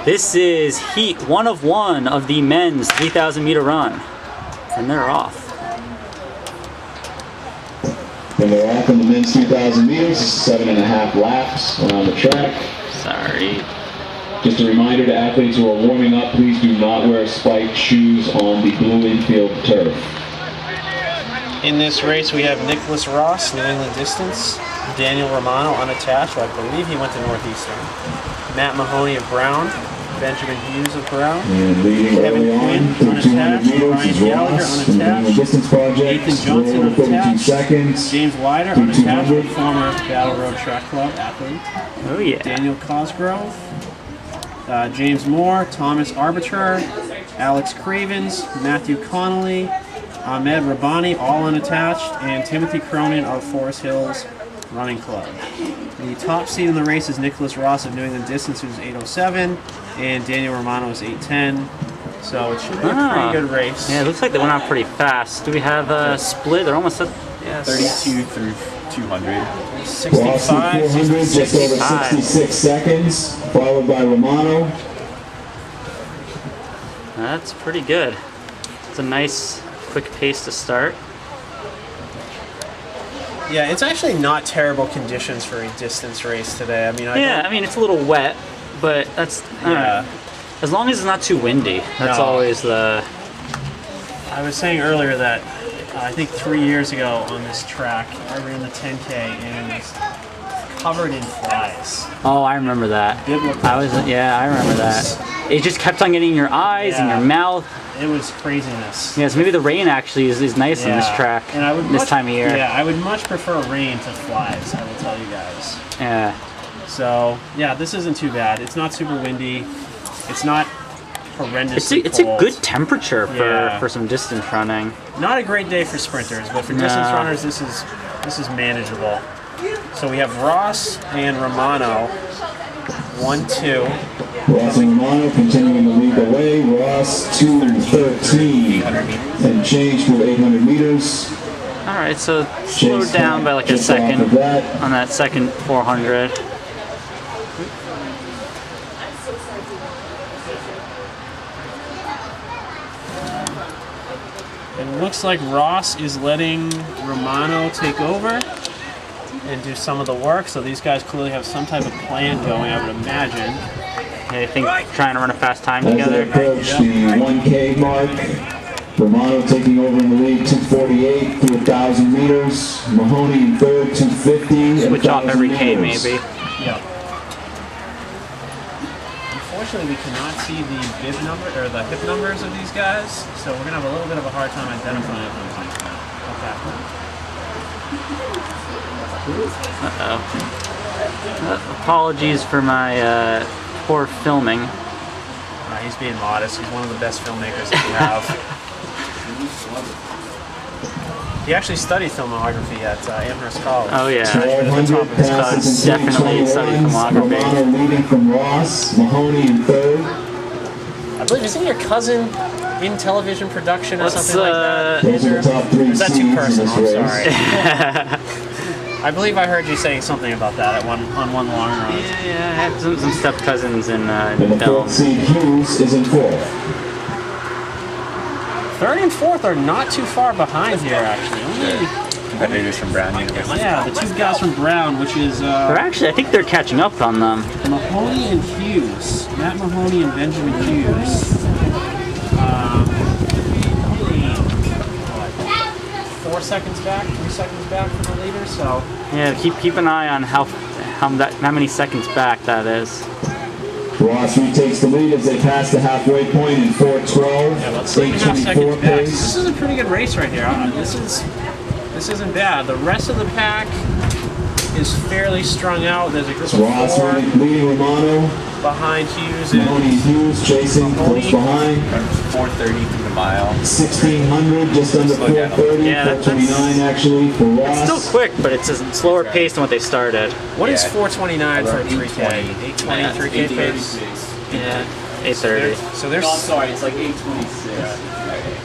This is heat 1 of 1 of the men's 3,000 meter run. And they're off. And they're off in the men's 2,000 meters. 7.5 laps around the track. Sorry. Just a reminder to athletes who are warming up, please do not wear spiked shoes on the blue infield turf. In this race, we have Nicholas Ross, New England Distance, Daniel Romano, unattached, I believe he went to Northeastern, Matt Mahoney of Brown, Benjamin Hughes of Brown, And leading Kevin early on Quinn, through 200 meters Ryan is Gallagher, Ross from the New unattached, Distance Project. Ethan Johnson, 32 unattached, seconds. James Wider, through unattached, 200. former Battle Road Track Club athlete, Oh yeah. Daniel Cosgrove, James Moore, Thomas Arbiter, Alex Cravens, Matthew Connolly, Ahmed Rabbani, all unattached, and Timothy Cronin of Forest Hills Running Club. The top seed in the race is Nicholas Ross of New England Distance, who's 8:07, and Daniel Romano is 8:10. So it should be a pretty good race. Yeah, it looks like they went out pretty fast. Do we have a split? They're almost at 32 through 200. 65, 400, just over 66 seconds, followed by Romano. That's pretty good. It's a nice, quick pace to start. Yeah, it's actually not terrible conditions for a distance race today. I mean, I mean it's a little wet, but that's as long as it's not too windy. That's always the. I was saying earlier that I think 3 years ago on this track, I ran the 10K and it was covered in flies. Oh, I remember that. Biblical. I remember that. It just kept on getting in your eyes and your mouth. It was craziness. Yes, maybe the rain actually is nice on this track And I would this time of year. Yeah, I would much prefer rain to flies, I will tell you guys. Yeah. So, yeah, this isn't too bad. It's not super windy. It's not horrendously It's a cold. good temperature for some distance running. Not a great day for sprinters, but for distance runners, this is manageable. So we have Ross and Romano, 1-2. Ross and Romano continuing to lead the way. Ross 2:13 and change through 800 meters. All right, so slowed down by like a second on that second 400. It looks like Ross is letting Romano take over and do some of the work. So these guys clearly have some type of plan going, I would imagine. I think trying to run a fast time As together. they approach the 1K mark, Romano taking over in the lead, 2:48 through 1,000 meters. Mahoney in third, 2:50. Switch off every K maybe. Yeah. Unfortunately, we cannot see the bib number or the hip numbers of these guys, so we're gonna have a little bit of a hard time identifying them. Apologies for my poor filming. He's being modest. He's one of the best filmmakers that we have. He actually studied filmography at Amherst College. Oh yeah. 1,200 passes in Definitely studied 2:21. filmography. Romano leading from Ross. Mahoney in third. I believe, isn't your cousin in television production or Let's, something like that? Those are the top three Is that seeds too in personal? this I'm race. sorry. I believe I heard you saying something about that on one long run. Yeah, I have some step cousins in And the film. fourth seed Hughes is in fourth. Third and fourth are not too far behind here, actually. Only, Competitors from Brown University. yeah, the two guys from Brown, which is They're actually, I think they're catching up on them. Mahoney and Hughes. Matt Mahoney and Benjamin Hughes. Probably, what, 4 seconds back, 3 seconds back from the leader, so. Yeah, keep an eye on how many seconds back that is. Ross retakes the lead as they pass the halfway point in 4:12. Yeah, about 3.5 seconds 8:24 back. pace. This is a pretty good race right here. This isn't bad. The rest of the pack is fairly strung out. There's a group of Ross 4 leading Romano. behind Hughes and Mahoney and Hughes chasing close behind. 4:30 through the mile. 1,600, just under 4:30. Yeah, that's 4:29 actually for Ross. It's still quick, but it's a slower pace than what they started. what is Yeah. 4:29 for a Around 3K? 8:20 3K pace? Yeah, 8:30. So there's sorry, it's like 8:26.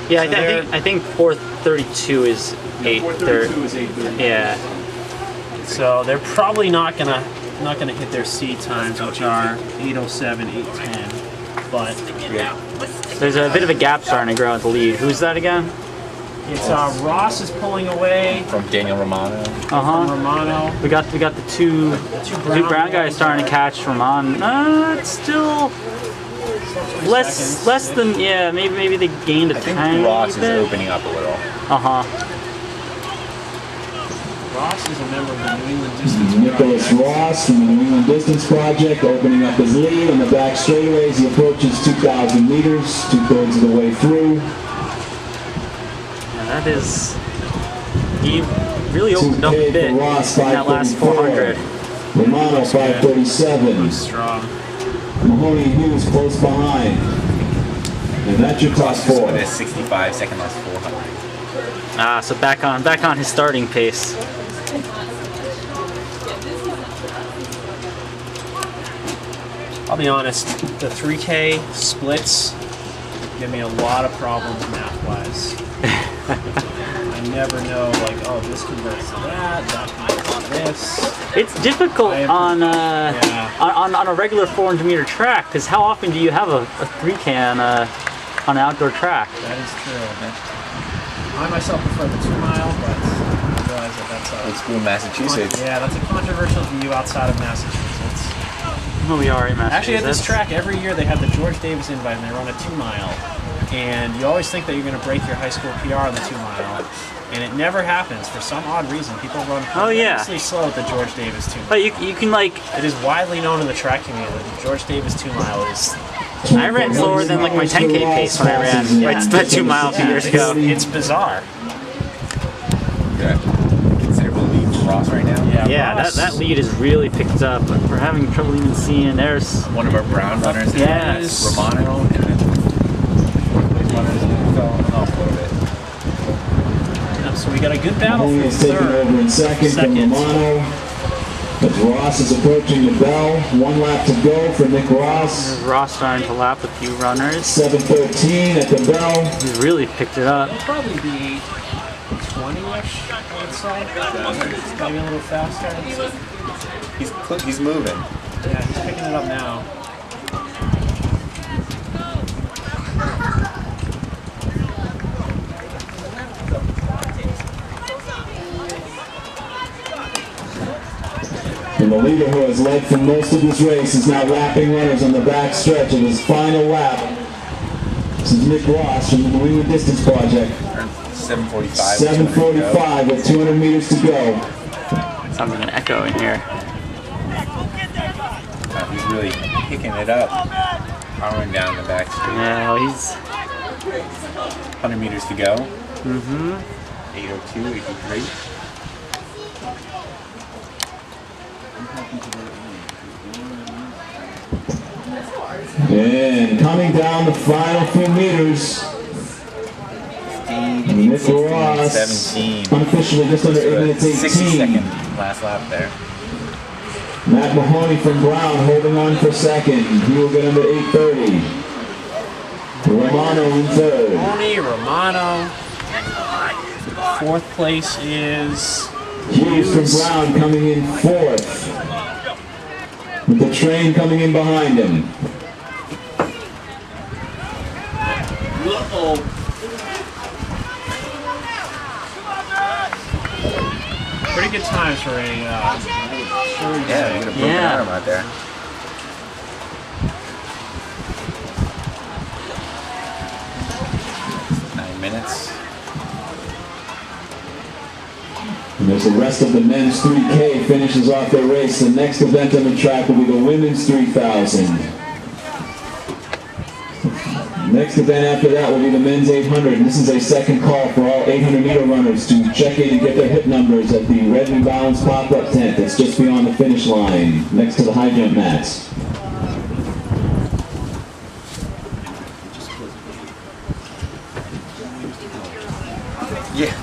Yeah, So they're- I think 4:32 is 8:30. is 8:30. Yeah. so they're probably not gonna not going to hit their seed times, which are 8:07, 8:10. But There's a bit of a gap starting to grow at the lead. Who's that again? it's Ross is pulling away From Daniel Romano. from Romano. We got the two brown guys starting to catch Ramon. It's still less than maybe they gained a I think tiny Ross is bit. opening up a little. Ross is a member of the New England Distance Nicholas Project. Ross from the New England Distance Project opening up his lead on the back straightaways. He approaches 2,000 meters, 2/3 of the way through. Yeah, that is. He really opened up a 2K bit for Ross, in that last 400. 534. Romano 537. Strong. Mahoney and Hughes close behind. And that's your top Ross just four. put a 65-second last 400. So back on his starting pace. I'll be honest, the 3K splits give me a lot of problems math-wise. I never know, like, oh, this converts to that converts to this. It's difficult on a regular 400 meter track because how often do you have a 3K on an outdoor track? That is true. I myself prefer the 2 mile, but I realize that that's Old school Massachusetts. yeah, that's a controversial view outside of Massachusetts. Well, we are in Massachusetts. Actually, at this track, every year they have the George Davis Invite, and they run a 2 mile. And you always think that you're going to break your high school PR on the 2 mile, and it never happens for some odd reason. People run tremendously slow at the George Davis 2 mile. But you can like. It is widely known in the track community that the George Davis 2 mile is. I ran slower than like my 10K pace when I ran that 2 mile a few years ago. It's bizarre. Yeah. Considerable lead for Ross right now. Yeah, that lead is really picked up. But we're having trouble even seeing. There's One of our brown runners is Yes. Romano, and then fourth place runners fell off a little bit. So we got a good battle Mahoney for is taking over third. in second from Romano. As Ross is approaching the bell. 1 lap to go for Nick Ross. Ross starting to lap a few runners. 7:13 at the bell. He's really picked it up. It'll probably be 20-ish, I would say. Maybe a little faster. He's moving. Yeah, he's picking it up now. And the leader who has led for most of this race is now lapping runners on the back stretch of his final lap. This is Nick Ross from the New England Distance Project. 7:45. 7:45 with 200 meters to go. Sounds like an echo in here. He's really picking it up. Powering down the back street. Yeah, well, he's 100 meters to go. 8:02, 8:03. And coming down the final few meters, Nick 16, Ross, 17. unofficially just under 8 minutes 60-second 18. last lap there. Matt Mahoney from Brown holding on for second. He will get under 8:30. Romano in third. Tony Romano. Fourth place is Hughes from Brown coming in fourth. With the train coming in behind him. pretty good times for a Yeah, we got a broken arm out there. 9 minutes. And there's the rest of the men's 3K finishes off their race. The next event on the track will be the women's 3,000. Next event after that will be the men's 800. And this is a second call for all 800 meter runners to check in and get their hip numbers at the Red New Balance pop-up tent that's just beyond the finish line, next to the high jump mats. Yeah.